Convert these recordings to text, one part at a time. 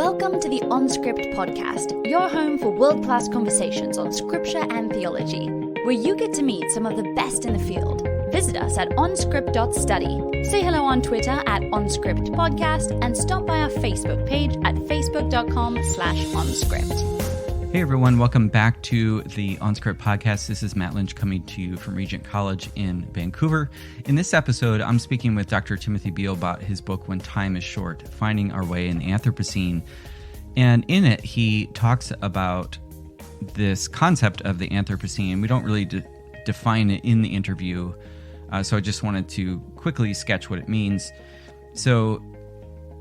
Welcome to the OnScript podcast, your home for world-class conversations on scripture and theology, where you get to meet some of the best in the field. Visit us at onscript.study. Say hello on Twitter at OnScriptPodcast and stop by our Facebook page at facebook.com/OnScript. Hey everyone, welcome back to the OnScript podcast. This is Matt Lynch coming to you from Regent College in Vancouver. In this episode, I'm speaking with Dr. Timothy Beal about his book, When Time is Short, Finding Our Way in the Anthropocene. And in it, he talks about this concept of the Anthropocene. We don't really define it in the interview, so I just wanted to quickly sketch what it means. So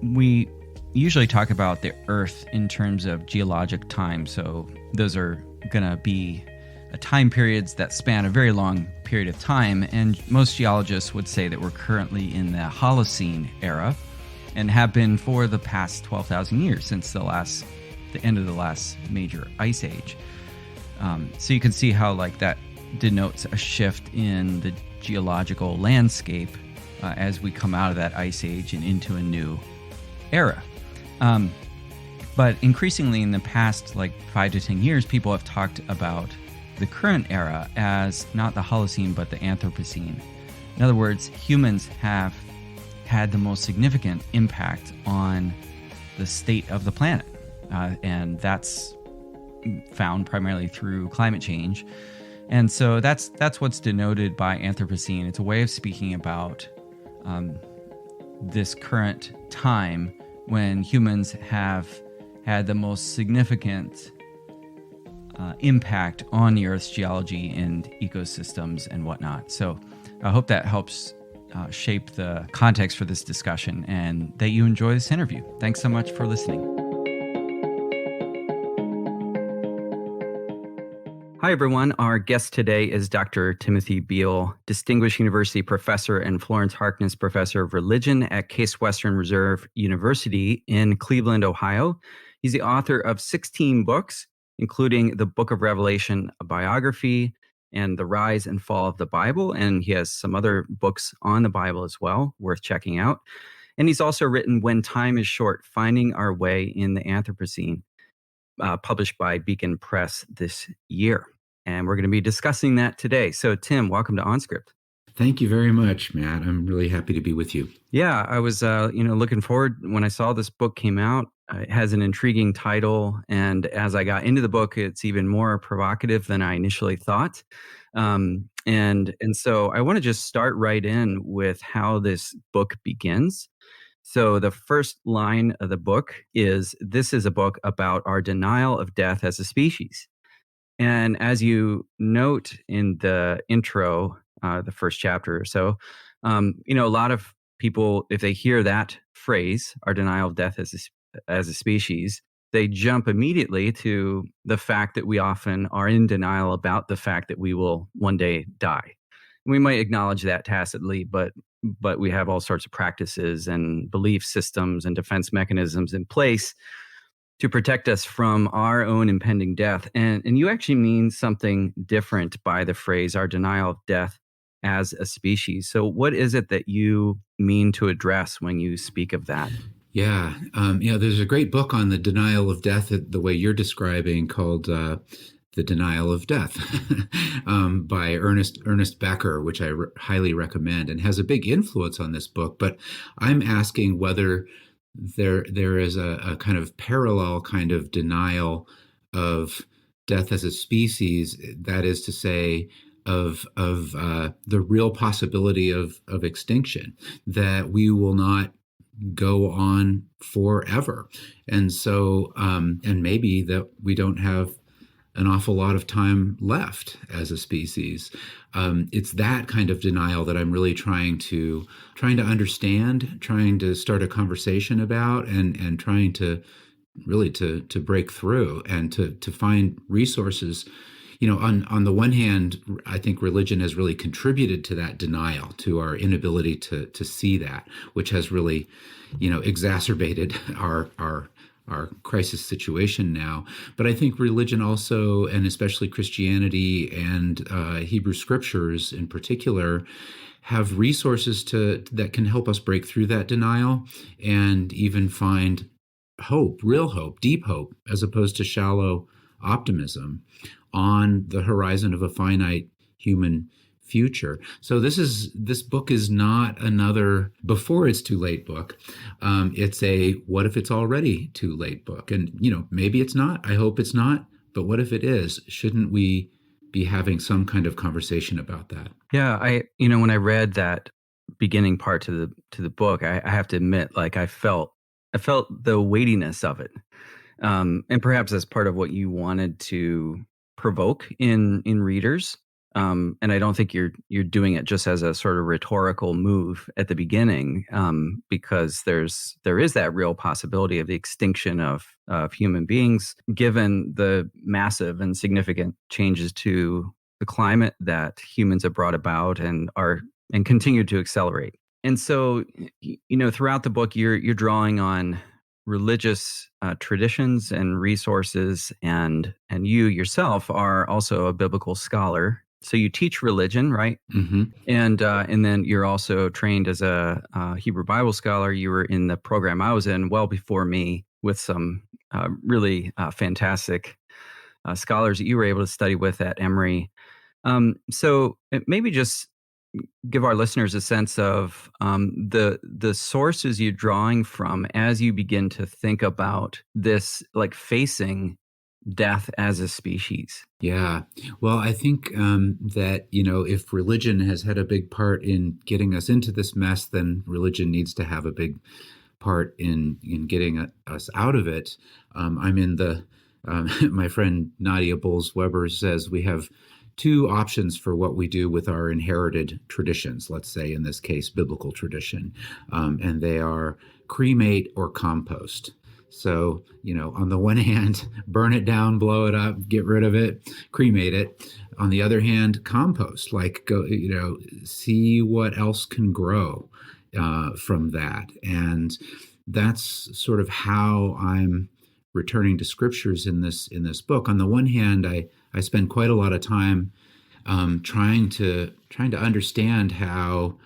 we usually talk about the Earth in terms of geologic time. So those are going to be time periods that span a very long period of time. And most geologists would say that we're currently in the Holocene era and have been for the past 12,000 years since the end of the last major ice age. So you can see how that denotes a shift in the geological landscape as we come out of that ice age and into a new era. But increasingly in the past 5 to 10 years, people have talked about the current era as not the Holocene, but the Anthropocene. In other words, humans have had the most significant impact on the state of the planet. And that's found primarily through climate change. And so that's what's denoted by Anthropocene. It's a way of speaking about this current time when humans have had the most significant impact on the Earth's geology and ecosystems and whatnot. So I hope that helps shape the context for this discussion and that you enjoy this interview. Thanks so much for listening. Hi, everyone. Our guest today is Dr. Timothy Beal, Distinguished University Professor and Florence Harkness Professor of Religion at Case Western Reserve University in Cleveland, Ohio. He's the author of 16 books, including the Book of Revelation, a biography, and The Rise and Fall of the Bible. And he has some other books on the Bible as well, worth checking out. And he's also written When Time is Short, Finding Our Way in the Anthropocene, published by Beacon Press this year. And we're going to be discussing that today. So, Tim, welcome to OnScript. Thank you very much, Matt. I'm really happy to be with you. Yeah, I was, looking forward when I saw this book came out. It has an intriguing title, and as I got into the book, it's even more provocative than I initially thought. And so I want to just start right in with how this book begins. So the first line of the book is, "This is a book about our denial of death as a species." And as you note in the intro, the first chapter or so, a lot of people, if they hear that phrase, our denial of death as a species, they jump immediately to the fact that we often are in denial about the fact that we will one day die. We might acknowledge that tacitly, but we have all sorts of practices and belief systems and defense mechanisms in place to protect us from our own impending death. And you actually mean something different by the phrase, our denial of death as a species. So what is it that you mean to address when you speak of that? Yeah. There's a great book on the denial of death, the way you're describing, called The Denial of Death by Ernest Becker, which I highly recommend, and has a big influence on this book. But I'm asking whether there is a kind of parallel kind of denial of death as a species, that is to say, of the real possibility of extinction, that we will not go on forever. And so, and maybe that we don't have an awful lot of time left as a species. It's that kind of denial that I'm really trying to understand, trying to start a conversation about, and trying to really to break through and to find resources. On the one hand, I think religion has really contributed to that denial, to our inability to see that, which has really, exacerbated our crisis situation now. But I think religion also, and especially Christianity and Hebrew scriptures in particular, have resources that can help us break through that denial and even find hope, real hope, deep hope, as opposed to shallow optimism on the horizon of a finite human future. So this book is not another before it's too late book. It's a what if it's already too late book. And, maybe it's not. I hope it's not. But what if it is? Shouldn't we be having some kind of conversation about that? Yeah, when I read that beginning part to the book, I have to admit, like I felt the weightiness of it. And perhaps that's part of what you wanted to provoke in readers. And I don't think you're doing it just as a sort of rhetorical move at the beginning, because there is that real possibility of the extinction of human beings, given the massive and significant changes to the climate that humans have brought about and continue to accelerate. And so, throughout the book, you're drawing on religious traditions and resources, and you yourself are also a biblical scholar. So you teach religion, right? Mm-hmm. And then you're also trained as a Hebrew Bible scholar. You were in the program I was in well before me, with some really fantastic scholars that you were able to study with at Emory. So maybe just give our listeners a sense of the sources you're drawing from as you begin to think about this, like facing death as a species. Yeah. Well, I think that, if religion has had a big part in getting us into this mess, then religion needs to have a big part in getting us out of it. I'm in the, my friend Nadia Bowles-Weber says we have two options for what we do with our inherited traditions, let's say in this case, biblical tradition. And they are cremate or compost. So, on the one hand, burn it down, blow it up, get rid of it, cremate it. On the other hand, compost, like go, see what else can grow from that. And that's sort of how I'm returning to scriptures in this book. On the one hand, I spend quite a lot of time trying to understand how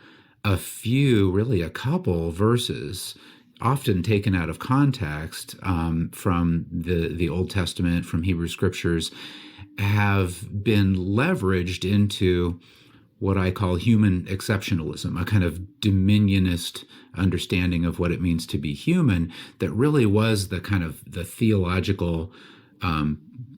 a couple verses, often taken out of context from the Old Testament, from Hebrew scriptures, have been leveraged into what I call human exceptionalism, a kind of dominionist understanding of what it means to be human that really was the kind of the theological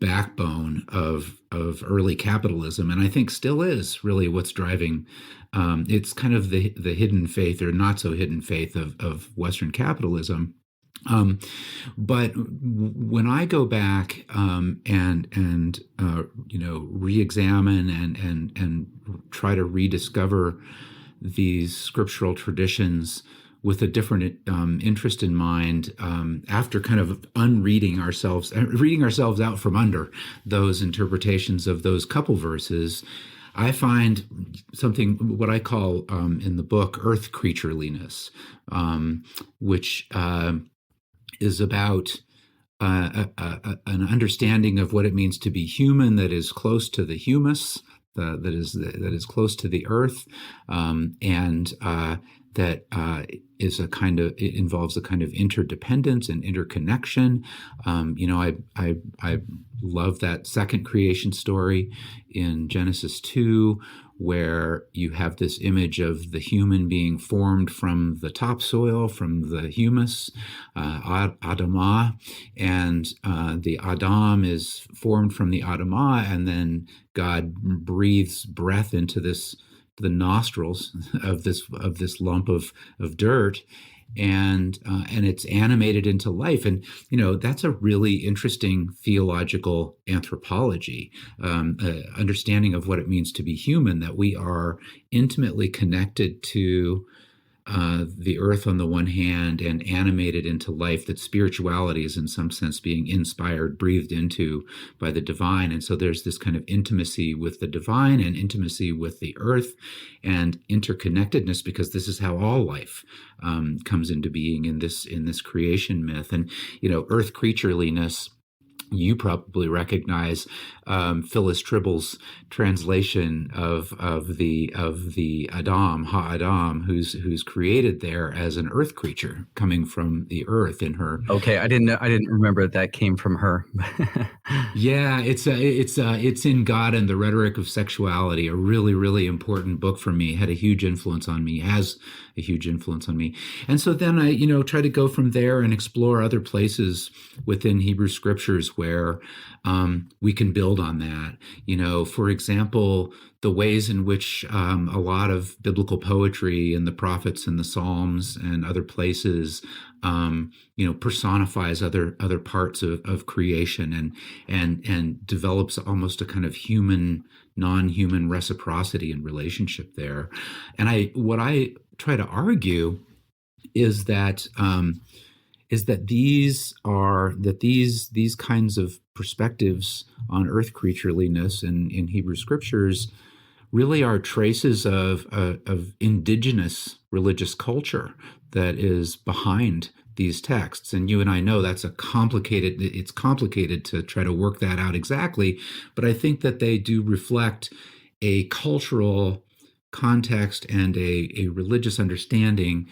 backbone of early capitalism, and I think still is really what's driving. It's kind of the hidden faith or not so hidden faith of Western capitalism. But when I go back and re-examine and try to rediscover these scriptural traditions with a different interest in mind, after kind of reading ourselves out from under those interpretations of those couple verses, I find something, what I call in the book, earth creatureliness, which is about an understanding of what it means to be human that is close to the humus, that is close to the earth, and that it involves a kind of interdependence and interconnection. I love that second creation story in Genesis 2, where you have this image of the human being formed from the topsoil, from the humus, Adamah, and the Adam is formed from the Adamah, and then God breathes breath into the nostrils of this lump of dirt, and it's animated into life. And that's a really interesting theological anthropology, understanding of what it means to be human, that we are intimately connected to the earth on the one hand and animated into life, that spirituality is in some sense being inspired, breathed into by the divine. And so there's this kind of intimacy with the divine and intimacy with the earth and interconnectedness, because this is how all life comes into being in this creation myth. And earth creatureliness you probably recognize Phyllis Tribble's translation of the Adam, Ha-Adam, who's created there as an earth creature coming from the earth in her. Okay, I didn't remember that came from her. Yeah, it's in God and the Rhetoric of Sexuality, a really, really important book for me. Had a huge influence on me, has a huge influence on me. And so then I, try to go from there and explore other places within Hebrew scriptures where we can build on that. For example, the ways in which a lot of biblical poetry and the prophets and the Psalms and other places personifies other parts of creation and develops almost a kind of human, non-human reciprocity and relationship there. And what I try to argue is that these kinds of perspectives on earth creatureliness in Hebrew scriptures really are traces of indigenous religious culture that is behind these texts. And you and I know it's complicated to try to work that out exactly, but I think that they do reflect a cultural context and a religious understanding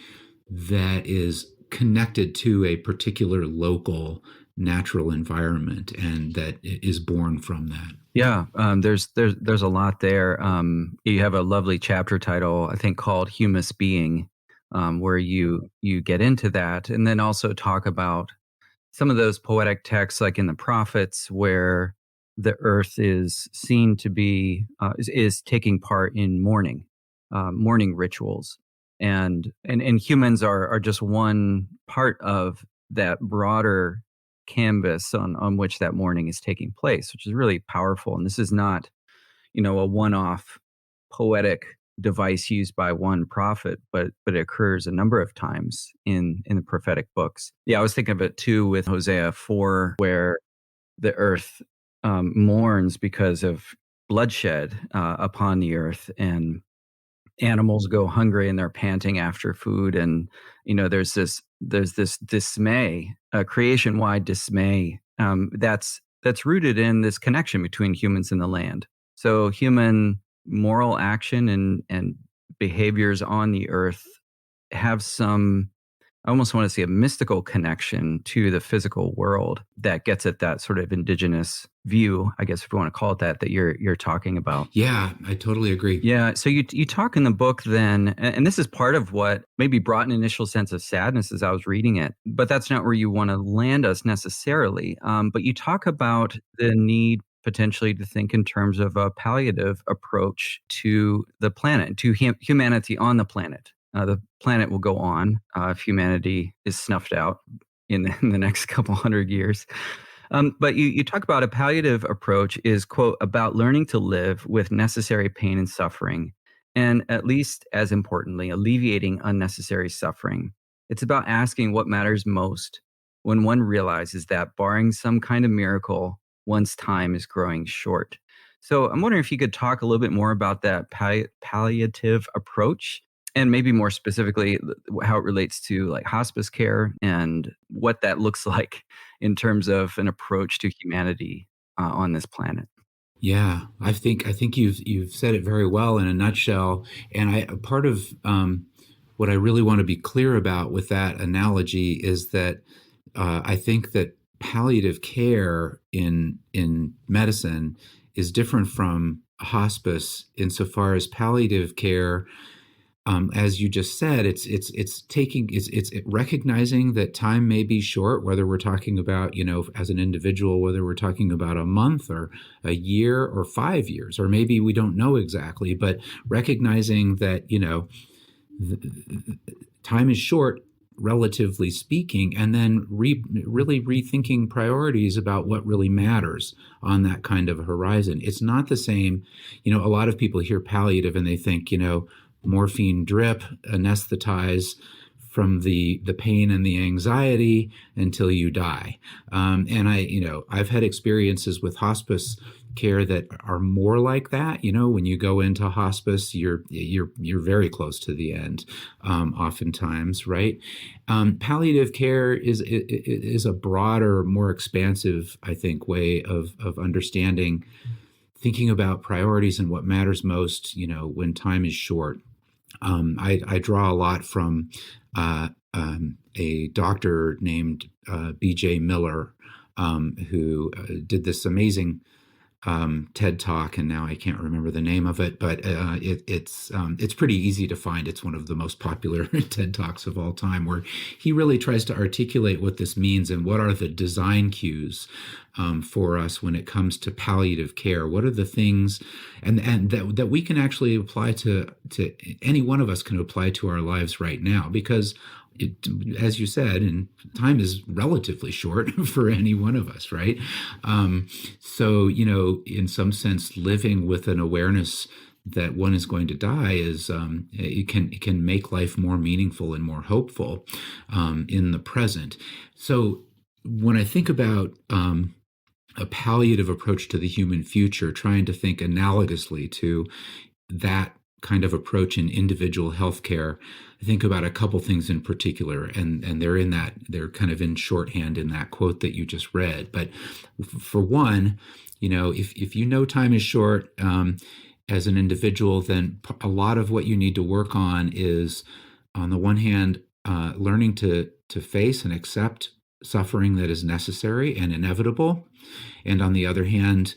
that is connected to a particular local natural environment and that is born from that. Yeah, there's a lot there. You have a lovely chapter title, I think, called "Humus Being," where you get into that, and then also talk about some of those poetic texts, like in the prophets, where the earth is seen to be is taking part in mourning rituals, and humans are just one part of that broader canvas on which that mourning is taking place, which is really powerful. And this is not, a one-off poetic device used by one prophet, but it occurs a number of times in the prophetic books. Yeah, I was thinking of it too with Hosea 4, where the earth mourns because of bloodshed upon the earth, and animals go hungry and they're panting after food, and there's this dismay, creation-wide dismay, that's rooted in this connection between humans and the land. So human moral action and behaviors on the earth have some, I almost want to say, a mystical connection to the physical world that gets at that sort of indigenous view, I guess, if you want to call it that you're talking about. Yeah, I totally agree. Yeah. So you talk in the book then, and this is part of what maybe brought an initial sense of sadness as I was reading it, but that's not where you want to land us necessarily. But you talk about the need potentially to think in terms of a palliative approach to the planet, to humanity on the planet. The planet will go on if humanity is snuffed out in the next couple hundred years. But you talk about a palliative approach is, quote, about learning to live with necessary pain and suffering, and at least as importantly, alleviating unnecessary suffering. It's about asking what matters most when one realizes that, barring some kind of miracle, one's time is growing short. So I'm wondering if you could talk a little bit more about that palliative approach, and maybe more specifically how it relates to like hospice care and what that looks like in terms of an approach to humanity on this planet. Yeah, I think you've said it very well in a nutshell. And part of what I really want to be clear about with that analogy is that I think that palliative care in medicine is different from hospice insofar as palliative care, as you just said, it's recognizing that time may be short, whether we're talking about, as an individual, whether we're talking about a month or a year or 5 years, or maybe we don't know exactly, but recognizing that, time is short, relatively speaking, and then really rethinking priorities about what really matters on that kind of a horizon. It's not the same. A lot of people hear palliative and they think, morphine drip, anesthetize from the pain and the anxiety until you die. And I've had experiences with hospice care that are more like that. When you go into hospice, you're very close to the end, oftentimes, right? Palliative care is a broader, more expansive, I think, way of understanding, thinking about priorities and what matters most, when time is short. I draw a lot from a doctor named B.J. Miller, who did this amazing TED Talk, and now I can't remember the name of it, but it's pretty easy to find. It's one of the most popular TED Talks of all time, where he really tries to articulate what this means and what are the design cues for us when it comes to palliative care. What are the things and that we can actually apply to any one of us can apply to our lives right now, because as you said, and time is relatively short for any one of us, right? So, in some sense, living with an awareness that one is going to die is it can make life more meaningful and more hopeful in the present. So, when I think about a palliative approach to the human future, trying to think analogously to that kind of approach in individual healthcare, I think about a couple things in particular, and they're kind of in shorthand in that quote that you just read. But for one, if time is short as an individual, then a lot of what you need to work on is, on the one hand, learning to face and accept suffering that is necessary and inevitable, and on the other hand,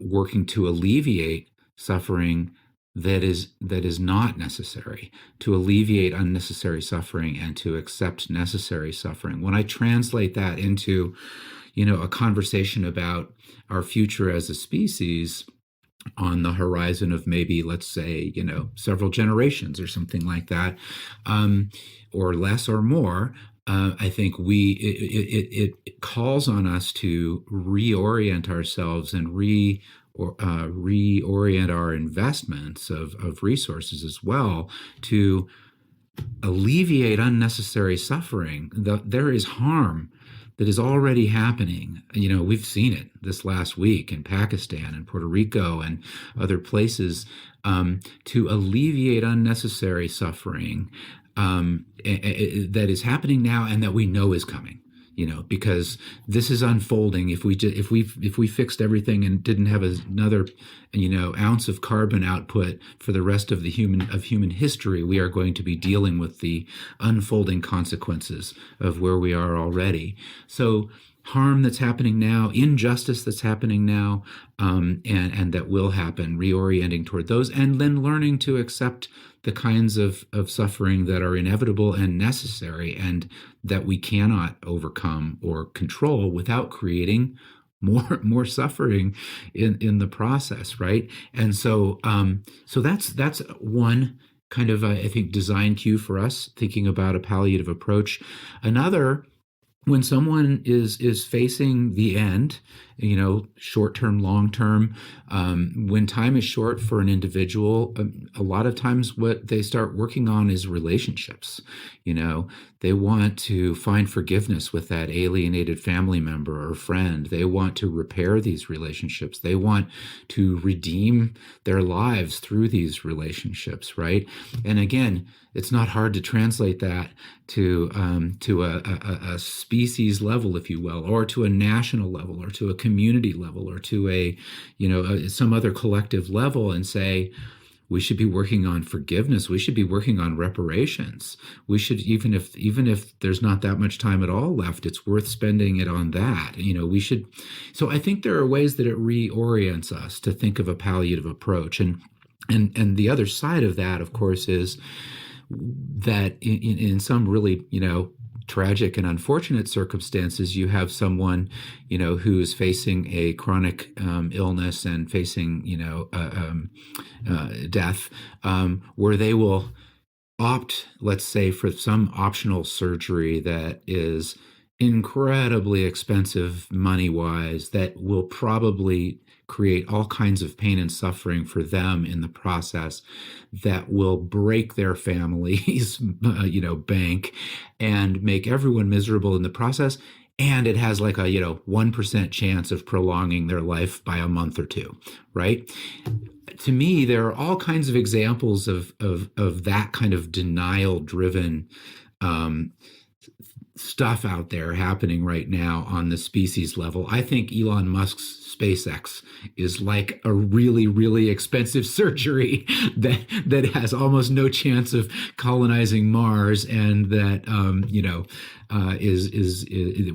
working to alleviate suffering that is not necessary, to alleviate unnecessary suffering and to accept necessary suffering. When I translate that into, a conversation about our future as a species on the horizon of maybe, let's say, several generations or something like that, or less or more, I think it calls on us to reorient ourselves and reorient our investments of resources as well to alleviate unnecessary suffering. There is harm that is already happening. We've seen it this last week in Pakistan and Puerto Rico and other places, to alleviate unnecessary suffering that is happening now and that we know is coming. Because this is unfolding. If we fixed everything and didn't have another, ounce of carbon output for the rest of human history, we are going to be dealing with the unfolding consequences of where we are already. So harm that's happening now, injustice that's happening now, and that will happen, reorienting toward those, and then learning to accept the kinds of suffering that are inevitable and necessary and that we cannot overcome or control without creating more suffering in the process, right? And so that's one kind of I think design cue for us thinking about a palliative approach. Another, when someone is facing the end, short-term, long-term, when time is short for an individual, a lot of times what they start working on is relationships. They want to find forgiveness with that alienated family member or friend. They want to repair these relationships. They want to redeem their lives through these relationships, right? And again, it's not hard to translate that to a species level, if you will, or to a national level, or to a community level, or to some other collective level, and say, we should be working on forgiveness. We should be working on reparations. We should, even if there's not that much time at all left, it's worth spending it on that. We should. So I think there are ways that it reorients us to think of a palliative approach, and the other side of that, of course, is that in some really, tragic and unfortunate circumstances, you have someone, who is facing a chronic illness and facing, death, where they will opt, let's say, for some optional surgery that is incredibly expensive money-wise, that will probably create all kinds of pain and suffering for them in the process that will break their families, bank, and make everyone miserable in the process. And it has like a 1% chance of prolonging their life by a month or two, right? To me, there are all kinds of examples of that kind of denial driven stuff out there happening right now on the species level. I think Elon Musk's SpaceX is like a really, really expensive surgery that has almost no chance of colonizing Mars, and that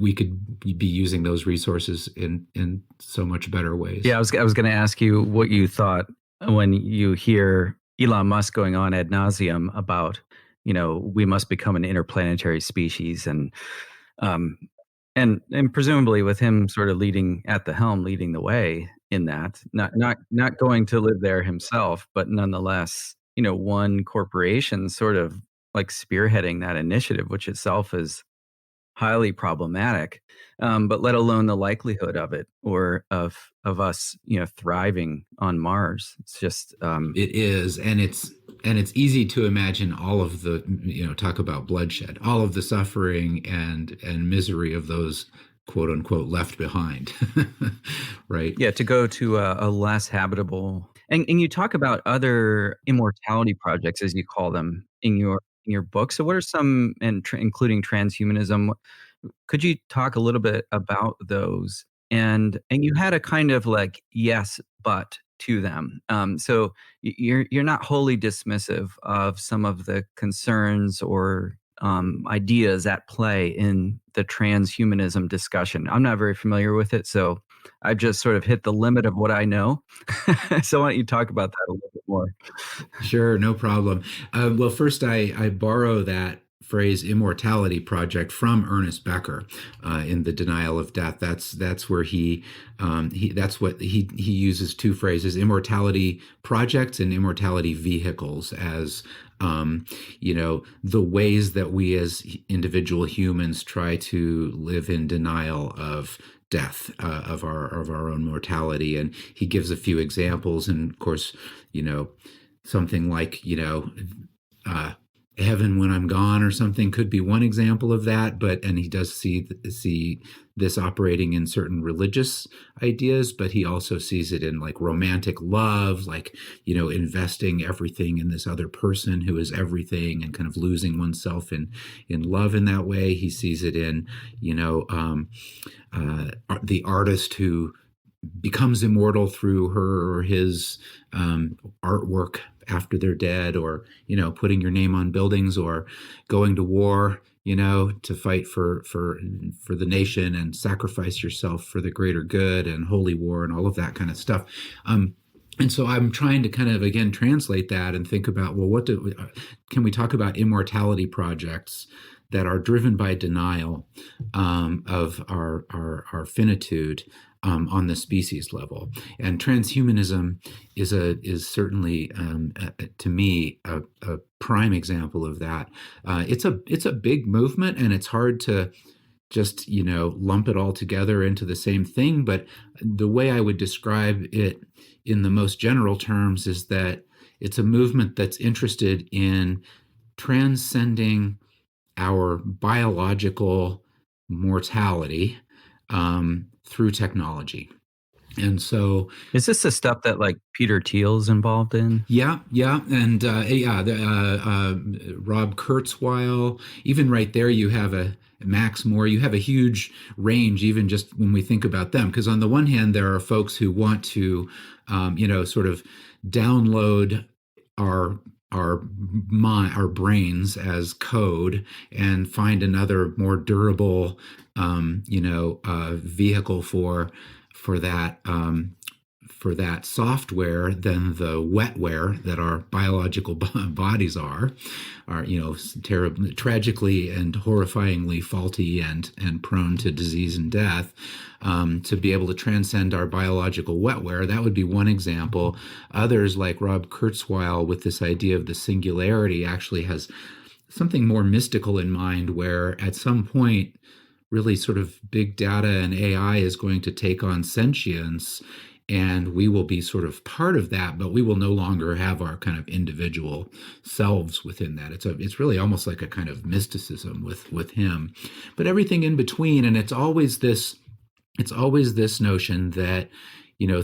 we could be using those resources in so much better ways. Yeah, I was going to ask you what you thought when you hear Elon Musk going on ad nauseum about, we must become an interplanetary species, and presumably with him sort of leading at the helm, leading the way in that, not going to live there himself, but nonetheless, one corporation sort of like spearheading that initiative, which itself is highly problematic, but let alone the likelihood of it, or of us, thriving on Mars. It's just it is, and it's easy to imagine all of the talk about bloodshed, all of the suffering and misery of those quote unquote left behind, right? Yeah, to go to a less habitable, and you talk about other immortality projects, as you call them, in your book. So what are some, including transhumanism? Could you talk a little bit about those? And you had a kind of like yes, but to them. So you're not wholly dismissive of some of the concerns or ideas at play in the transhumanism discussion. I'm not very familiar with it, so I've just sort of hit the limit of what I know. So why don't you talk about that a little bit more? Sure, no problem. Well, first, I borrow that phrase "immortality project" from Ernest Becker in The Denial of Death. That's where that's what he uses two phrases: immortality projects and immortality vehicles, as the ways that we as individual humans try to live in denial of death, of our own mortality. And he gives a few examples, and of course, something like heaven when I'm gone or something could be one example of that. And he does see this operating in certain religious ideas, but he also sees it in like romantic love, like, investing everything in this other person who is everything, and kind of losing oneself in love in that way. He sees it in, the artist who becomes immortal through her or his artwork after they're dead, or putting your name on buildings, or going to war, to fight for the nation and sacrifice yourself for the greater good, and holy war and all of that kind of stuff. And so I'm trying to kind of, again, translate that and think about, well, can we talk about immortality projects that are driven by denial of our finitude on the species level? And transhumanism is certainly, to me, a prime example of that. It's a big movement, and it's hard to just lump it all together into the same thing. But the way I would describe it in the most general terms is that it's a movement that's interested in transcending our biological mortality through technology. And so, is this the stuff that like Peter Thiel's involved in? Yeah, and Rob Kurzweil. Even right there, you have a Max Moore. You have a huge range, even just when we think about them. Because on the one hand, there are folks who want to, sort of download our brains as code and find another more durable, vehicle for that software than the wetware that our biological bodies are terribly, tragically and horrifyingly faulty and prone to disease and death. To be able to transcend our biological wetware, that would be one example. Others, like Rob Kurzweil, with this idea of the singularity, actually has something more mystical in mind, where at some point, really sort of big data and AI is going to take on sentience, and we will be sort of part of that, but we will no longer have our kind of individual selves within that. It's really almost like a kind of mysticism with him, but everything in between. And it's always this notion that,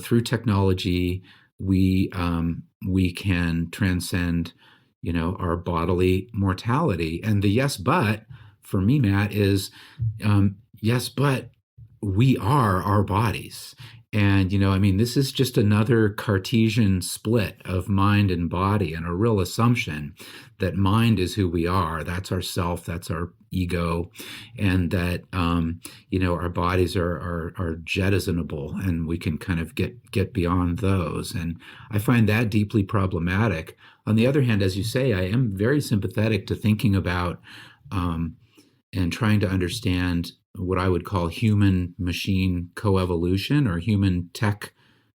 through technology, we can transcend, our bodily mortality. And the yes, but for me, Matt, is yes, but we are our bodies. And, this is just another Cartesian split of mind and body, and a real assumption that mind is who we are. That's our self, that's our ego, and that, our bodies are jettisonable, and we can kind of get beyond those. And I find that deeply problematic. On the other hand, as you say, I am very sympathetic to thinking about and trying to understand what I would call human machine coevolution or human tech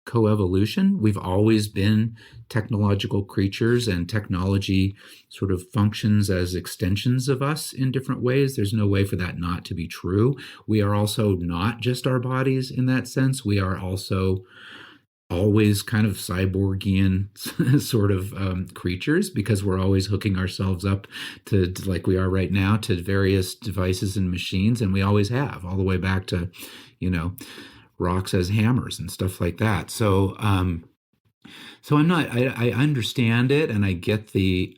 coevolution. We've always been technological creatures, and technology sort of functions as extensions of us in different ways. There's no way for that not to be true. We are also not just our bodies in that sense. We are also always kind of cyborgian sort of creatures, because we're always hooking ourselves up to, like we are right now, to various devices and machines, and we always have, all the way back to, rocks as hammers and stuff like that. So I understand it, and I get the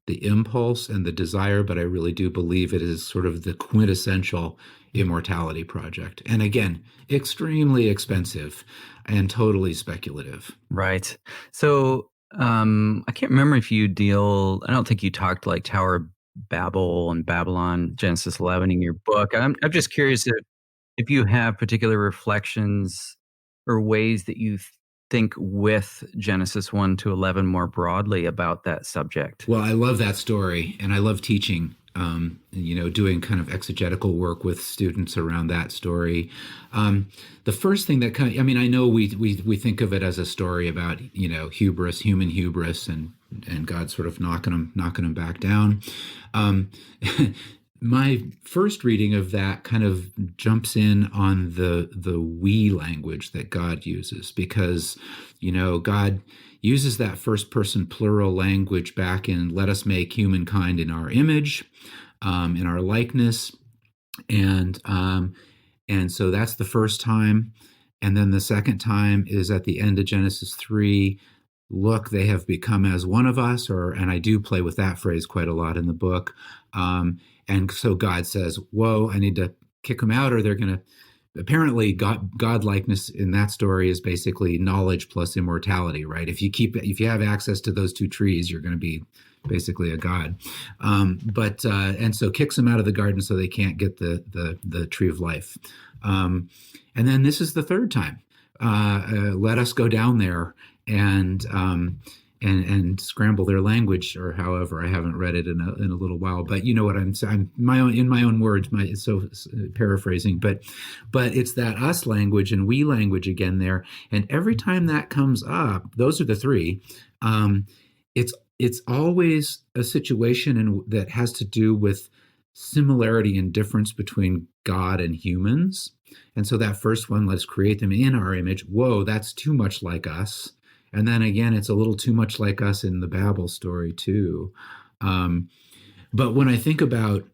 impulse and the desire, but I really do believe it is sort of the quintessential immortality project. And again, extremely expensive and totally speculative. Right. So I can't remember if I don't think you talked like Tower of Babel and Babylon, Genesis 11 in your book. I'm just curious if you have particular reflections or ways that you think with Genesis 1 to 11 more broadly about that subject. Well, I love that story, and I love teaching, doing kind of exegetical work with students around that story. The first thing that I know we think of it as a story about, hubris, human hubris, and God sort of knocking them back down. My first reading of that kind of jumps in on the we language that God uses, because, God uses that first person plural language back in "Let us make humankind in our image, in our likeness," and so that's the first time. And then the second time is at the end of Genesis 3. Look, they have become as one of us, and I do play with that phrase quite a lot in the book. And so God says, whoa, I need to kick them out, or they're going to, apparently God likeness in that story is basically knowledge plus immortality, right? If you have access to those two trees, you're going to be basically a god. And so kicks them out of the garden so they can't get the tree of life. And then this is the third time. Let us go down there and scramble their language, or however. I haven't read it in a little while, but you know what I'm saying. In my own words, paraphrasing, but it's that us language and we language again there. And every time that comes up, those are the three. It's always a situation that has to do with similarity and difference between God and humans. And so that first one, let's create them in our image. Whoa, that's too much like us. And then again, it's a little too much like us in the Babel story too. But when I think about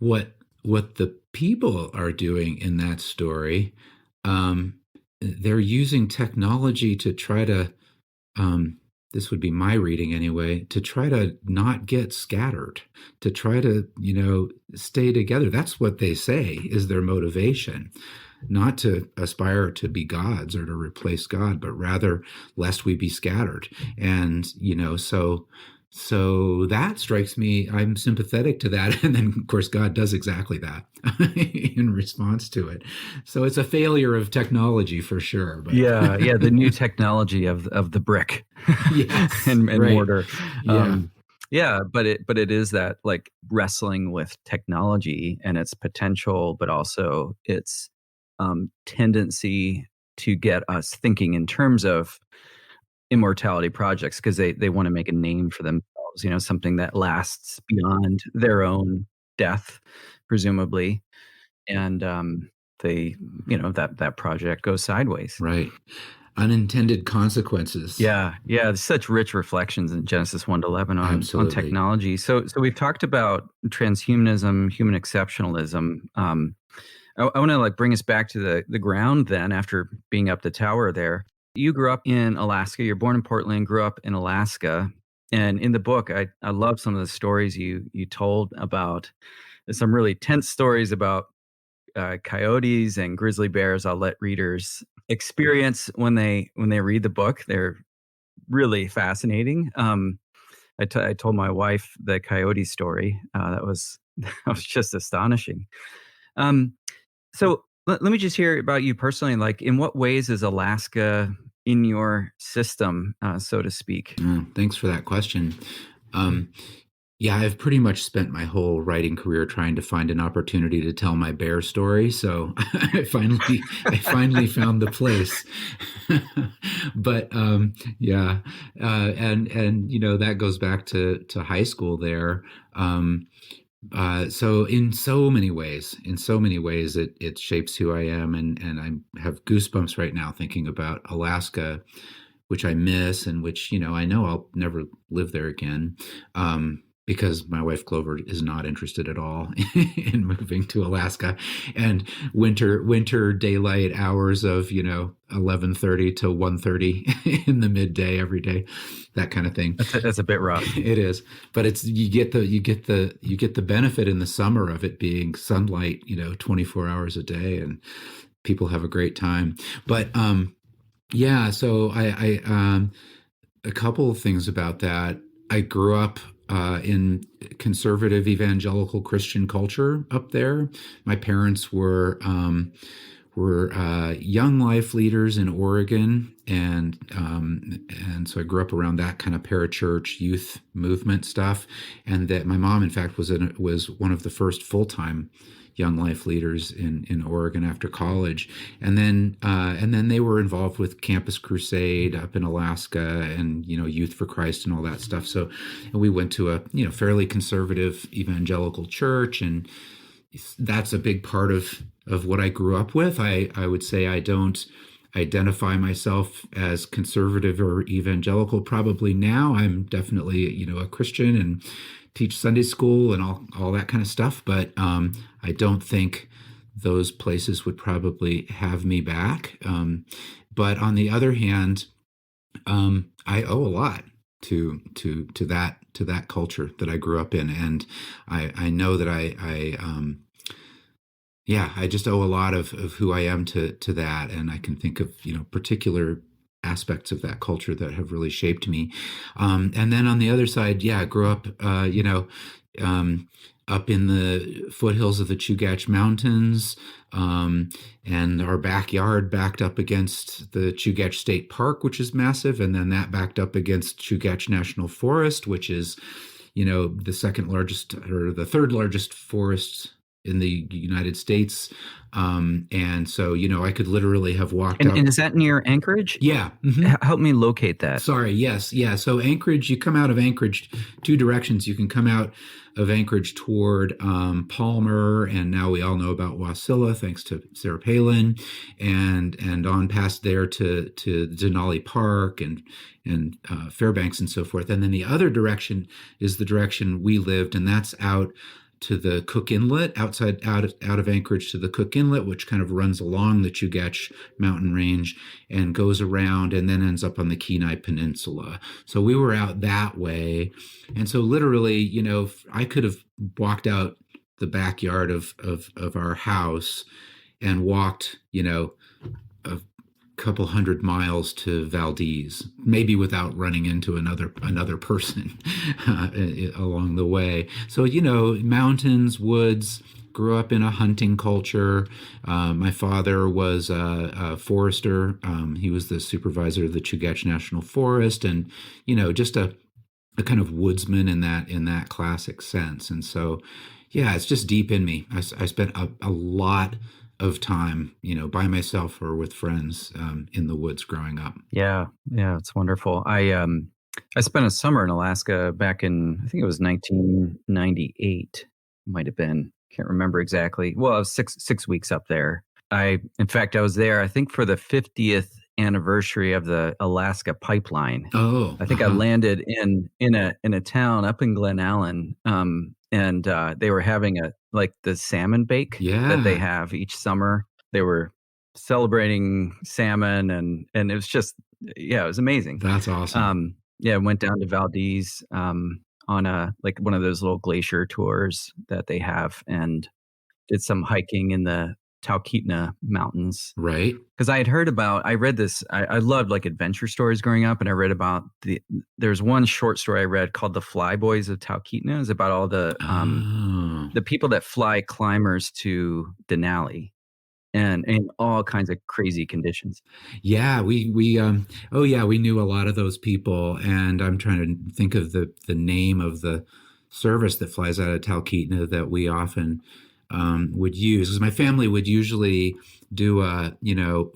what the people are doing in that story, they're using technology to try to, this would be my reading anyway, to try to not get scattered, to try to, stay together. That's what they say is their motivation. Not to aspire to be gods or to replace God, but rather lest we be scattered. And, so that strikes me, I'm sympathetic to that. And then, of course, God does exactly that in response to it. So it's a failure of technology for sure. But. Yeah, the new technology of the brick yes, and right. mortar. Yeah. But it is that like wrestling with technology and its potential, but also its tendency to get us thinking in terms of immortality projects, because they want to make a name for themselves, something that lasts beyond their own death, presumably. And that project goes sideways. Right. Unintended consequences. Yeah. There's such rich reflections in Genesis 1-11 on Absolutely. technology. So we've talked about transhumanism, human exceptionalism. I want to bring us back to the ground then after being up the tower there. You grew up in Alaska. You're born in Portland, grew up in Alaska. And in the book, I love some of the stories you told about some really tense stories about coyotes and grizzly bears. I'll let readers experience when they read the book. They're really fascinating. I told my wife the coyote story. That was that was just astonishing. So let me just hear about you personally. In what ways is Alaska in your system, so to speak? Thanks for that question. Um, yeah, I've pretty much spent my whole writing career trying to find an opportunity to tell my bear story. So I finally found the place. But yeah, and that goes back to high school there. Um, so in so many ways, it shapes who I am, and I have goosebumps right now thinking about Alaska, which I miss, and which I know I'll never live there again, because my wife Clover is not interested at all in moving to Alaska, and winter daylight hours of 11:30 to 1:30 in the midday every day, that kind of thing. That's a bit rough. It is, but it's you get the benefit in the summer of it being sunlight 24 hours a day, and people have a great time. But yeah, so I a couple of things about that. I grew up in conservative evangelical Christian culture up there. My parents were young life leaders in Oregon, and so I grew up around that kind of parachurch youth movement stuff. And that my mom, in fact, was one of the first full-time young life leaders in Oregon after college, and then they were involved with Campus Crusade up in Alaska, and Youth for Christ and all that stuff. So we went to a fairly conservative evangelical church, and that's a big part of what I grew up with. I would say I don't identify myself as conservative or evangelical. Probably now I'm definitely a Christian and teach Sunday school and all that kind of stuff. But I don't think those places would probably have me back. But on the other hand, I owe a lot to that culture that I grew up in, and I know that I just owe a lot of who I am to that, and I can think of particular aspects of that culture that have really shaped me. And then on the other side, yeah, I grew up, up in the foothills of the Chugach Mountains, and our backyard backed up against the Chugach State Park, which is massive, and then that backed up against Chugach National Forest, which is, the second largest or the third largest forest in the United States. And so, I could literally have walked out. And is that near Anchorage? Yeah. Mm-hmm. Help me locate that. Sorry. Yes. Yeah. So Anchorage, you come out of Anchorage two directions. You can come out of Anchorage toward Palmer, and now we all know about Wasilla, thanks to Sarah Palin, and on past there to Denali Park and Fairbanks and so forth. And then the other direction is the direction we lived, and that's out to the Cook Inlet, out of Anchorage to the Cook Inlet, which kind of runs along the Chugach mountain range and goes around and then ends up on the Kenai Peninsula. So we were out that way. And so literally, I could have walked out the backyard of our house and walked, a couple hundred miles to Valdez, maybe without running into another person along the way. So, mountains, woods, grew up in a hunting culture. My father was a forester. He was the supervisor of the Chugach National Forest, and, just a kind of woodsman in that classic sense. And so, yeah, it's just deep in me. I spent a lot of time, by myself or with friends in the woods growing up. Yeah, it's wonderful. I spent a summer in Alaska back in, I think it was 1998, might have been. Can't remember exactly. Well, I was six weeks up there. In fact, I was there, I think for the 50th anniversary of the Alaska pipeline. Oh, I think I landed in a town up in Glen Allen, and they were having the salmon bake that they yeah, have each summer. They were celebrating salmon, and it was just, yeah, it was amazing. that's awesome. Yeah, went down to Valdez on one of those little glacier tours that they have, and did some hiking in the Talkeetna Mountains. Right. Because I read this, I loved like adventure stories growing up, and I read about there's one short story I read called The Flyboys of Talkeetna. It's about all Oh. the people that fly climbers to Denali and in all kinds of crazy conditions. Yeah, oh yeah, we knew a lot of those people, and I'm trying to think of the name of the service that flies out of Talkeetna that we often would use, because my family would usually do a,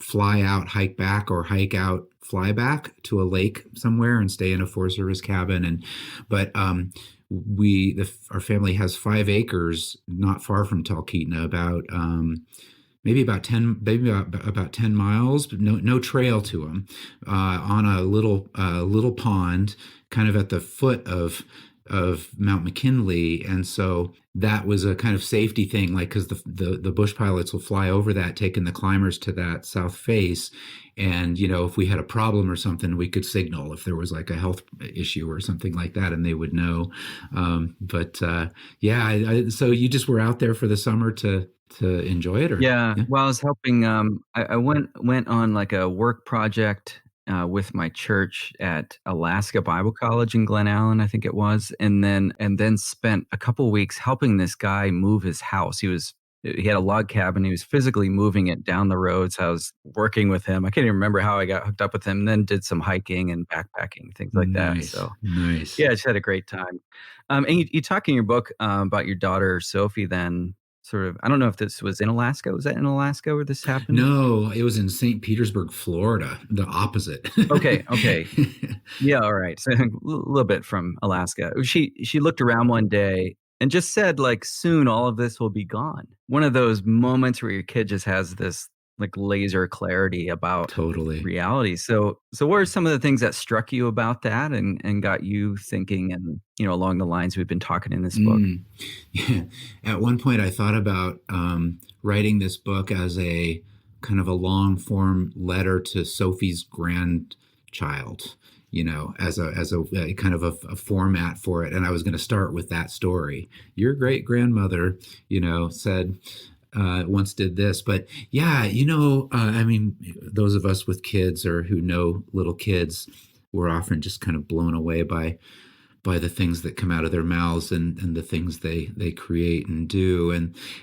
fly out, hike back, or hike out, fly back to a lake somewhere and stay in a Forest Service cabin. But our family has 5 acres not far from Talkeetna, about maybe about 10 miles, but no trail to them, on a little pond kind of at the foot of Mount McKinley. And so that was a kind of safety thing, like, because the bush pilots will fly over that, taking the climbers to that south face. And, if we had a problem or something, we could signal if there was like a health issue or something like that, and they would know. Yeah, so you just were out there for the summer to enjoy it, or? Yeah, Yeah. well, I was helping. I went on like a work project with my church at Alaska Bible College in Glen Allen, I think it was, and then spent a couple weeks helping this guy move his house. He had a log cabin. He was physically moving it down the road. So I was working with him. I can't even remember how I got hooked up with him. And then did some hiking and backpacking, things like that. Nice, So nice. yeah, I just had a great time. And you talk in your book about your daughter Sophie. Then sort of, I don't know if this was in Alaska. Was that in Alaska where this happened? No, it was in St. Petersburg, Florida, the opposite. Okay. Yeah, all right. So a little bit from Alaska. She looked around one day and just said, like, soon all of this will be gone. One of those moments where your kid just has this like laser clarity about Totally. reality. So what are some of the things that struck you about that and got you thinking, and along the lines we've been talking in this book? Yeah. At one point, I thought about writing this book as a kind of a long form letter to Sophie's grandchild, as a kind of a format for it. And I was going to start with that story. Your great grandmother, said, once did this. But yeah, I mean, those of us with kids or who know little kids, we're often just kind of blown away by the things that come out of their mouths, and the things they create and do.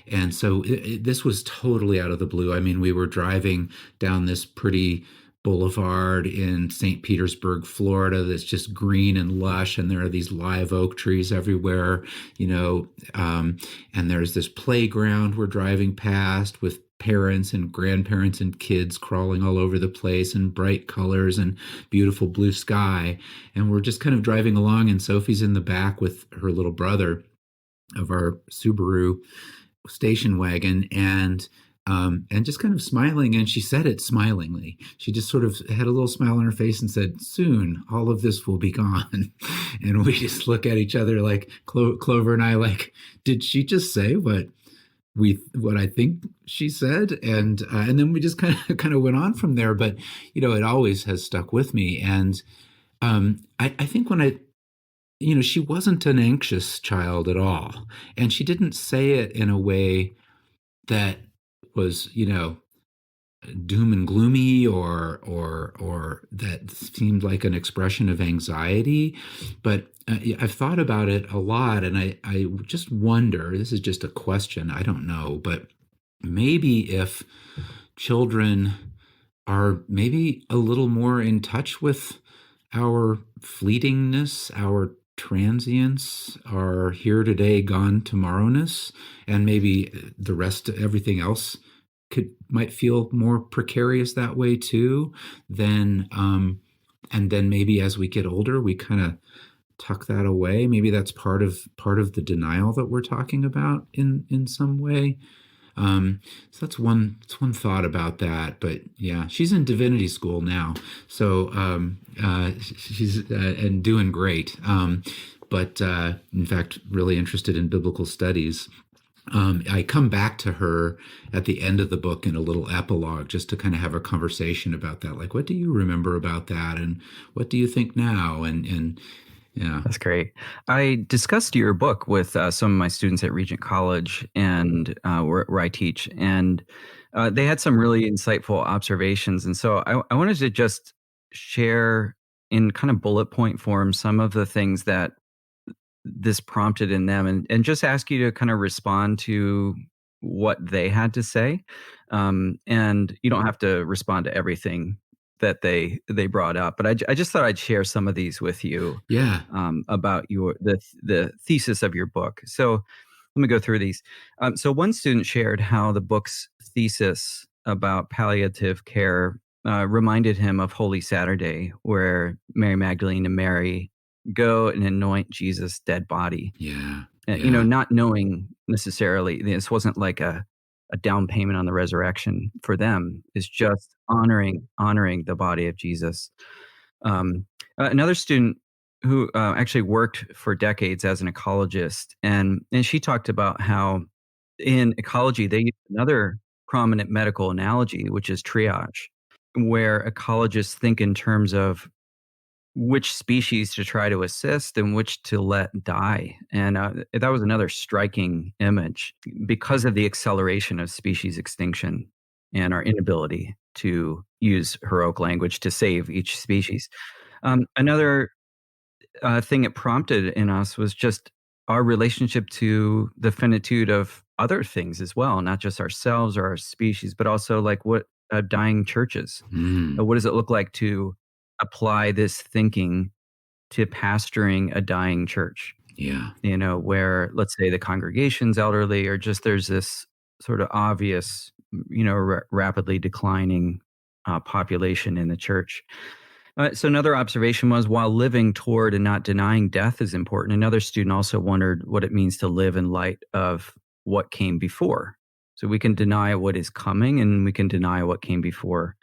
And so this was totally out of the blue. I mean, we were driving down this pretty boulevard in St. Petersburg, Florida, that's just green and lush, and there are these live oak trees everywhere, and there's this playground we're driving past with parents and grandparents and kids crawling all over the place, and bright colors and beautiful blue sky. And we're just kind of driving along, and Sophie's in the back with her little brother of our Subaru station wagon, and just kind of smiling. And she said it smilingly. She just sort of had a little smile on her face and said, soon all of this will be gone. And we just look at each other, like Clover and I, like, did she just say what I think she said? And then we just kind of went on from there. But it always has stuck with me. And I think when she wasn't an anxious child at all, and she didn't say it in a way that was doom and gloomy, or that seemed like an expression of anxiety. But I've thought about it a lot, and I just wonder, this is just a question, I don't know, but maybe if children are maybe a little more in touch with our fleetingness, our transience, our here today, gone tomorrowness, and maybe the rest, everything else might feel more precarious that way too, then and then maybe as we get older, we kind of tuck that away. Maybe that's part of the denial that we're talking about in some way. So that's one thought about that. But yeah, she's in divinity school now, so she's and doing great. But in fact, really interested in biblical studies. I come back to her at the end of the book in a little epilogue just to kind of have a conversation about that. Like, what do you remember about that? And what do you think now? And yeah. That's great. I discussed your book with some of my students at Regent College and where I teach, and they had some really insightful observations. And so I wanted to just share in kind of bullet point form some of the things that this prompted in them, and just ask you to kind of respond to what they had to say. And you don't have to respond to everything that they brought up, but I just thought I'd share some of these with you Yeah. about the thesis of your book. So let me go through these. So one student shared how the book's thesis about palliative care reminded him of Holy Saturday, where Mary Magdalene and Mary go and anoint Jesus' dead body. Yeah. Not knowing necessarily, this wasn't like a down payment on the resurrection for them. It's just honoring the body of Jesus. Another student who actually worked for decades as an ecologist, and she talked about how in ecology they use another prominent medical analogy, which is triage, where ecologists think in terms of which species to try to assist and which to let die. And that was another striking image because of the acceleration of species extinction and our inability to use heroic language to save each species. Another thing it prompted in us was just our relationship to the finitude of other things as well, not just ourselves or our species, but also like what dying churches. What does it look like to apply this thinking to pastoring a dying church? Yeah. Where, let's say, the congregation's elderly, or just there's this sort of obvious, rapidly declining population in the church. So another observation was, while living toward and not denying death is important, another student also wondered what it means to live in light of what came before. So we can deny what is coming and we can deny what came before.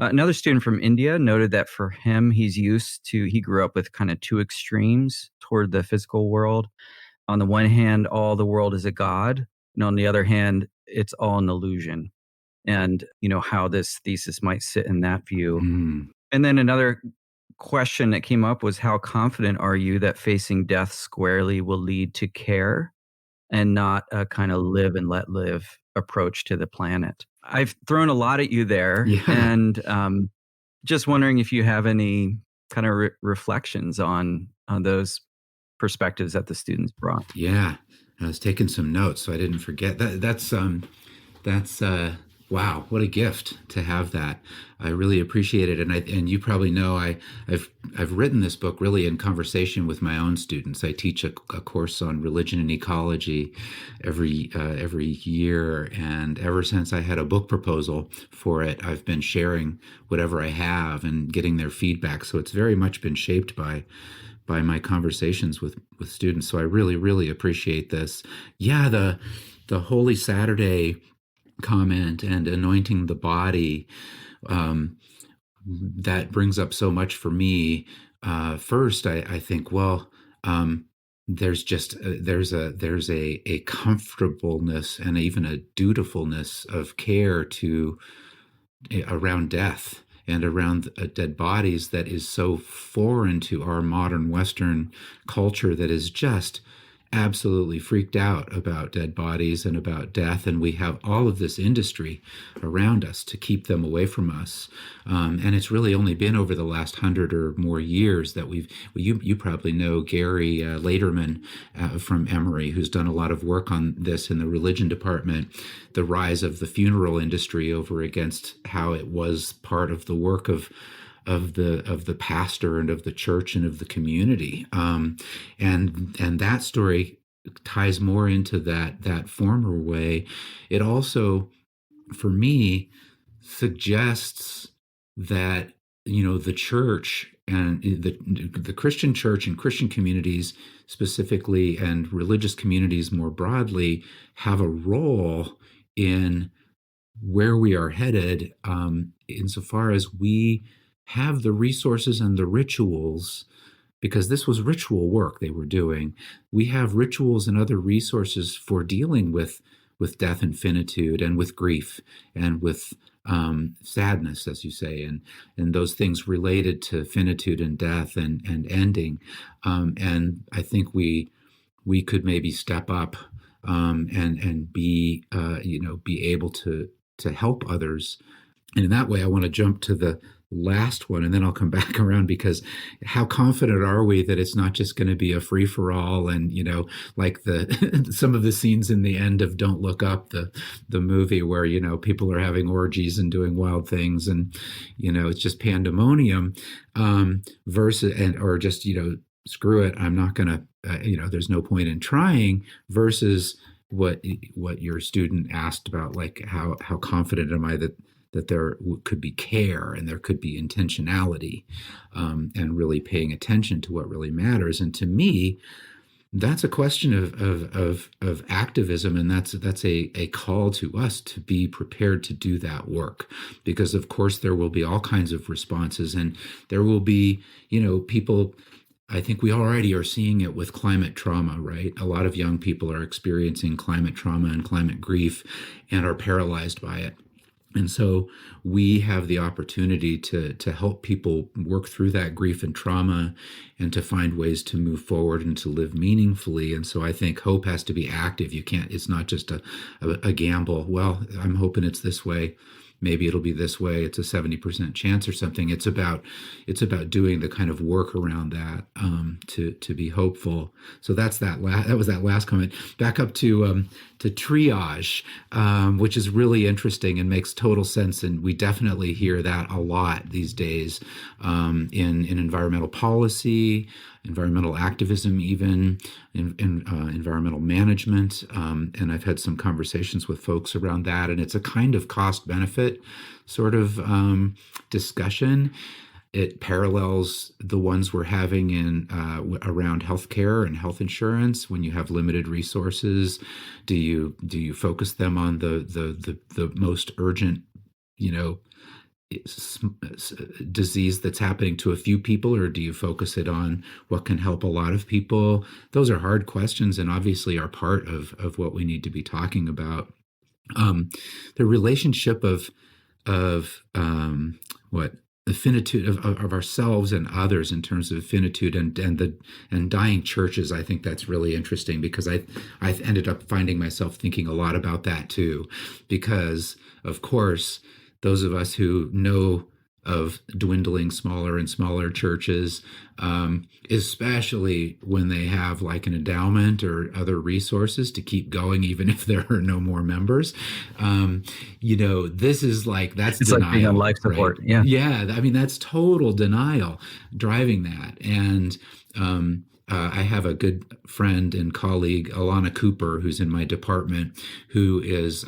Another student from India noted that for him, he grew up with kind of two extremes toward the physical world. On the one hand, all the world is a god, and on the other hand, it's all an illusion. And, how this thesis might sit in that view. And then another question that came up was, how confident are you that facing death squarely will lead to care and not a kind of live and let live approach to the planet? I've thrown a lot at you there. Yeah. And just wondering if you have any kind of reflections on those perspectives that the students brought. Yeah. I was taking some notes so I didn't forget. That's wow, what a gift to have that. I really appreciate it, and you probably know I've written this book really in conversation with my own students. I teach a course on religion and ecology every year, and ever since I had a book proposal for it, I've been sharing whatever I have and getting their feedback. So it's very much been shaped by my conversations with students. So I really, really appreciate this. Yeah, the Holy Saturday comment and anointing the body, that brings up so much for me. First, I think, well, there's a comfortableness and even a dutifulness of care around death and around dead bodies that is so foreign to our modern Western culture, that is just absolutely freaked out about dead bodies and about death, and we have all of this industry around us to keep them away from us. And it's really only been over the last 100 or more years that you probably know Gary Laderman from Emory, who's done a lot of work on this in the religion department, the rise of the funeral industry over against how it was part of the work of the pastor and of the church and of the community, and that story ties more into that former way. It also, for me, suggests that the church and the Christian church and Christian communities specifically, and religious communities more broadly, have a role in where we are headed, insofar as we have the resources and the rituals, because this was ritual work they were doing. We have rituals and other resources for dealing with death and finitude, and with grief, and with sadness, as you say, and those things related to finitude and death and ending. And I think we could maybe step up, and be be able to help others. And in that way, I want to jump to the last one, and then I'll come back around, because how confident are we that it's not just going to be a free for all? And like the some of the scenes in the end of Don't Look Up, the movie, where people are having orgies and doing wild things, and it's just pandemonium, versus, or just screw it, I'm not going to, there's no point in trying, versus what your student asked about, like how confident am I that there could be care, and there could be intentionality, and really paying attention to what really matters. And to me, that's a question of activism, and that's a call to us to be prepared to do that work, because of course there will be all kinds of responses, and there will be people. I think we already are seeing it with climate trauma, right? A lot of young people are experiencing climate trauma and climate grief, and are paralyzed by it. And so we have the opportunity to help people work through that grief and trauma, and to find ways to move forward and to live meaningfully. And so I think hope has to be active. It's not just a gamble. Well, I'm hoping it's this way. Maybe it'll be this way. It's a 70% chance or something. It's about doing the kind of work around that, to be hopeful. So that's that was that last comment. Back up to triage, which is really interesting and makes total sense. And we definitely hear that a lot these days, in environmental policy, environmental activism, even in environmental management. And I've had some conversations with folks around that, and it's a kind of cost benefit sort of discussion. It parallels the ones we're having in around healthcare and health insurance. When you have limited resources, do you focus them on the most urgent, disease that's happening to a few people, or do you focus it on what can help a lot of people? Those are hard questions, and obviously are part of what we need to be talking about. The relationship of the finitude of ourselves and others in terms of finitude, and dying churches. I think that's really interesting, because I've ended up finding myself thinking a lot about that too, because of course those of us who know of dwindling smaller and smaller churches, especially when they have like an endowment or other resources to keep going, even if there are no more members. This is that's it's denial, like being on life support. right? Yeah. Yeah. I mean, that's total denial driving that. And I have a good friend and colleague, Alana Cooper, who's in my department, who is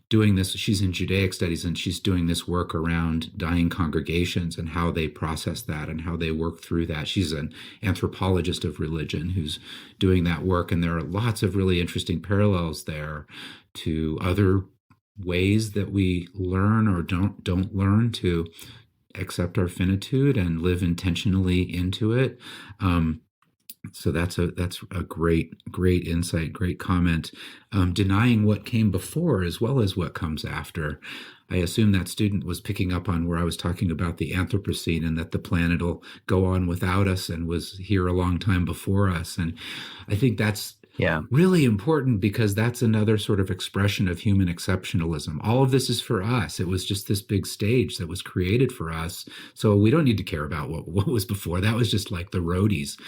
doing this. She's in Judaic studies, and she's doing this work around dying congregations and how they process that and how they work through that. She's an anthropologist of religion who's doing that work. And there are lots of really interesting parallels there to other ways that we learn or don't learn to accept our finitude and live intentionally into it. So that's a great insight, great comment. Denying what came before as well as what comes after. I assume that student was picking up on where I was talking about the Anthropocene, and that the planet will go on without us and was here a long time before us. And I think that's really important, because that's another sort of expression of human exceptionalism. All of this is for us. It was just this big stage that was created for us. So we don't need to care about what was before. That was just like the roadies,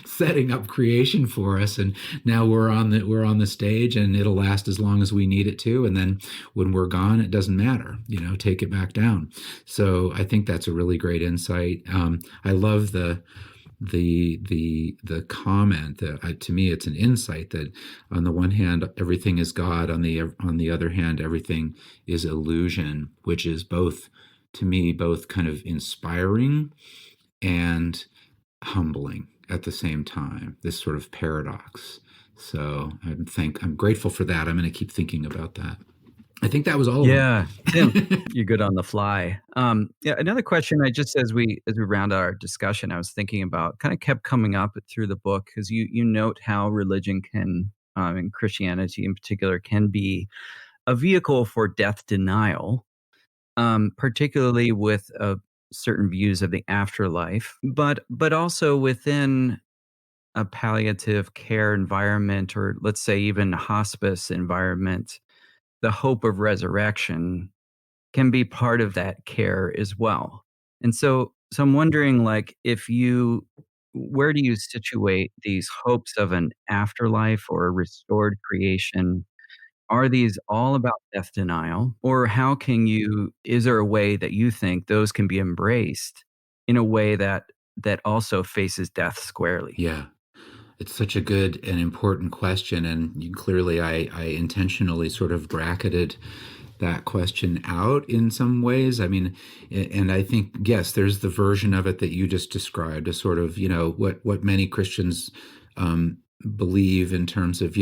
setting up creation for us. And now we're on the stage, and it'll last as long as we need it to. And then when we're gone, it doesn't matter, take it back down. So I think that's a really great insight. I love the comment that, to me, it's an insight that on the one hand everything is God, on the other hand everything is illusion, which is both kind of inspiring and humbling at the same time. This sort of paradox So I'm grateful for that. I'm going to keep thinking about that. I think that was all of Yeah, Tim, them. you're good on the fly. Yeah, another question I just as we round out our discussion, I was thinking about kind of kept coming up through the book because you note how religion can, and Christianity in particular, can be a vehicle for death denial, particularly with certain views of the afterlife, but also within a palliative care environment, or let's say even hospice environment, the hope of resurrection can be part of that care as well. And so I'm wondering, like, if you where do you situate these hopes of an afterlife or a restored creation? Are these all about death denial? Or how can you is there a way that you think those can be embraced in a way that also faces death squarely? Yeah. It's such a good and important question, and clearly, I intentionally sort of bracketed that question out in some ways. I mean, and I think yes, there's the version of it that you just described, a sort of what many Christians um, believe in terms of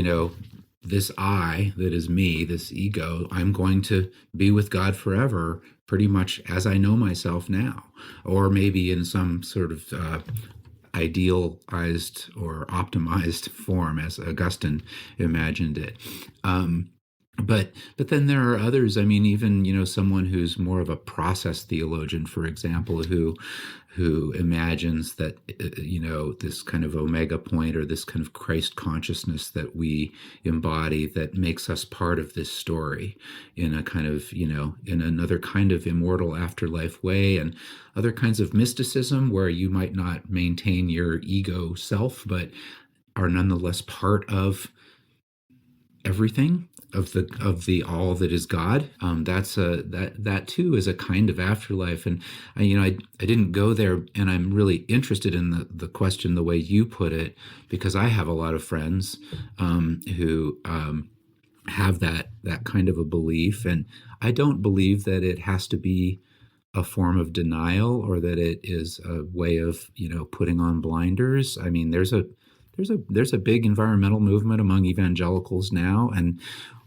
this I that is me, this ego. I'm going to be with God forever, pretty much as I know myself now, or maybe in some sort of idealized or optimized form, as Augustine imagined it. But then there are others. I mean, even someone who's more of a process theologian, for example, who imagines that this kind of omega point, or this kind of Christ consciousness that we embody, that makes us part of this story in a kind of in another kind of immortal afterlife way, and other kinds of mysticism where you might not maintain your ego self, but are nonetheless part of everything, of the all that is God. That's a that too is a kind of afterlife. And I didn't go there, and I'm really interested in the question the way you put it, because I have a lot of friends who have that kind of a belief, and I don't believe that it has to be a form of denial, or that it is a way of putting on blinders. I mean, there's a big environmental movement among evangelicals now, and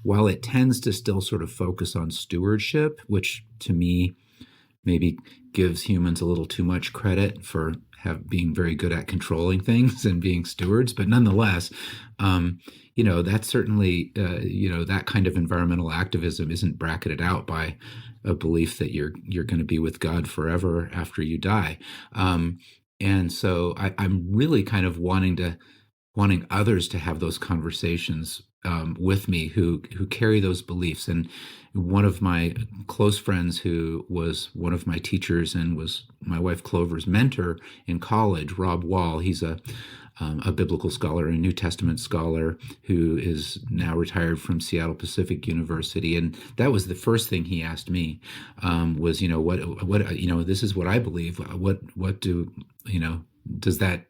while it tends to still sort of focus on stewardship, which to me maybe gives humans a little too much credit for being very good at controlling things and being stewards, but nonetheless, that's certainly that kind of environmental activism isn't bracketed out by a belief that you're going to be with God forever after you die. And so I'm really kind of wanting others to have those conversations with me who carry those beliefs. And one of my close friends, who was one of my teachers and was my wife Clover's mentor in college, Rob Wall, he's a biblical scholar, a New Testament scholar, who is now retired from Seattle Pacific University. And that was the first thing he asked me, was, what, this is what I believe. What do, does that,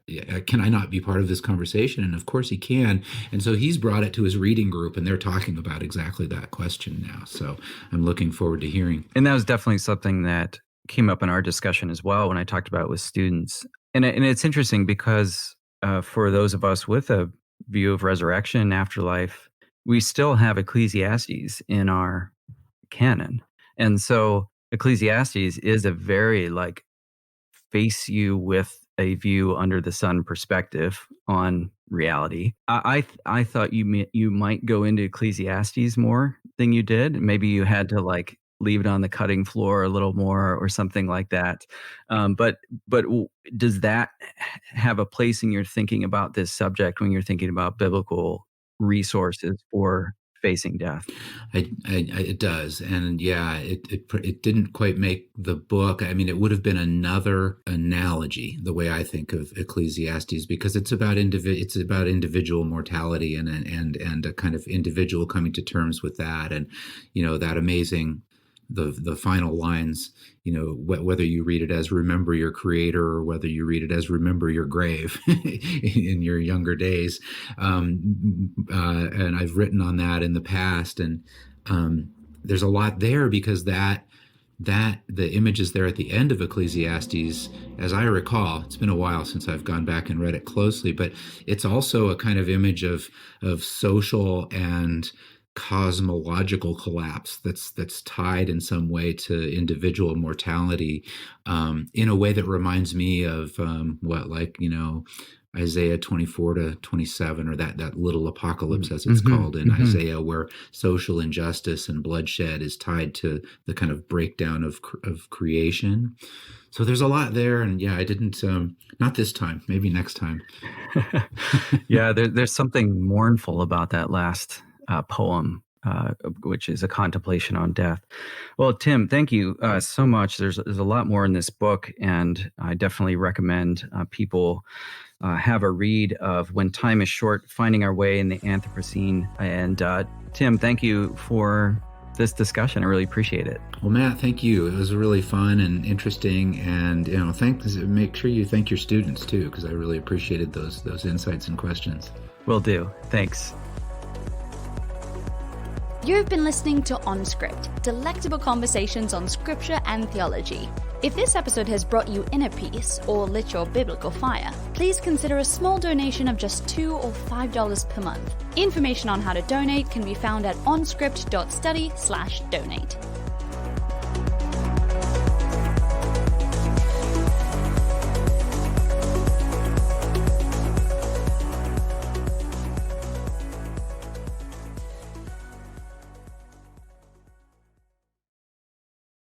can I not be part of this conversation? And of course he can. And so he's brought it to his reading group, and they're talking about exactly that question now. So I'm looking forward to hearing. And that was definitely something that came up in our discussion as well when I talked about it with students. And it's interesting because for those of us with a view of resurrection and afterlife, we still have Ecclesiastes in our canon. And so Ecclesiastes is a very face you with a view under the sun perspective on reality. I thought you might go into Ecclesiastes more than you did. Maybe you had to leave it on the cutting floor a little more or something like that. But does that have a place in your thinking about this subject when you're thinking about biblical resources for facing death? It does, and yeah, it didn't quite make the book. I mean, it would have been another analogy, the way I think of Ecclesiastes, because it's about individual mortality, and a kind of individual coming to terms with that, and that amazing. The final lines, whether you read it as remember your creator, or whether you read it as remember your grave in your younger days. And I've written on that in the past, and there's a lot there, because that that the images there at the end of Ecclesiastes, as I recall, it's been a while since I've gone back and read it closely, but it's also a kind of image of social and cosmological collapse that's tied in some way to individual mortality, in a way that reminds me of Isaiah 24-27, or that little apocalypse, as it's called in Isaiah, where social injustice and bloodshed is tied to the kind of breakdown of creation. So there's a lot there, and I didn't, not this time, maybe next time. Yeah, there's something mournful about that last poem, which is a contemplation on death. Well, Tim, thank you so much. There's a lot more in this book, and I definitely recommend people have a read of When Time is Short, Finding Our Way in the Anthropocene. And Tim, thank you for this discussion. I really appreciate it. Well, Matt, thank you. It was really fun and interesting. And make sure you thank your students too, because I really appreciated those insights and questions. Will do. Thanks. You've been listening to On Script, delectable conversations on scripture and theology. If this episode has brought you inner peace or lit your biblical fire, please consider a small donation of just $2 or $5 per month. Information on how to donate can be found at onscript.study/donate.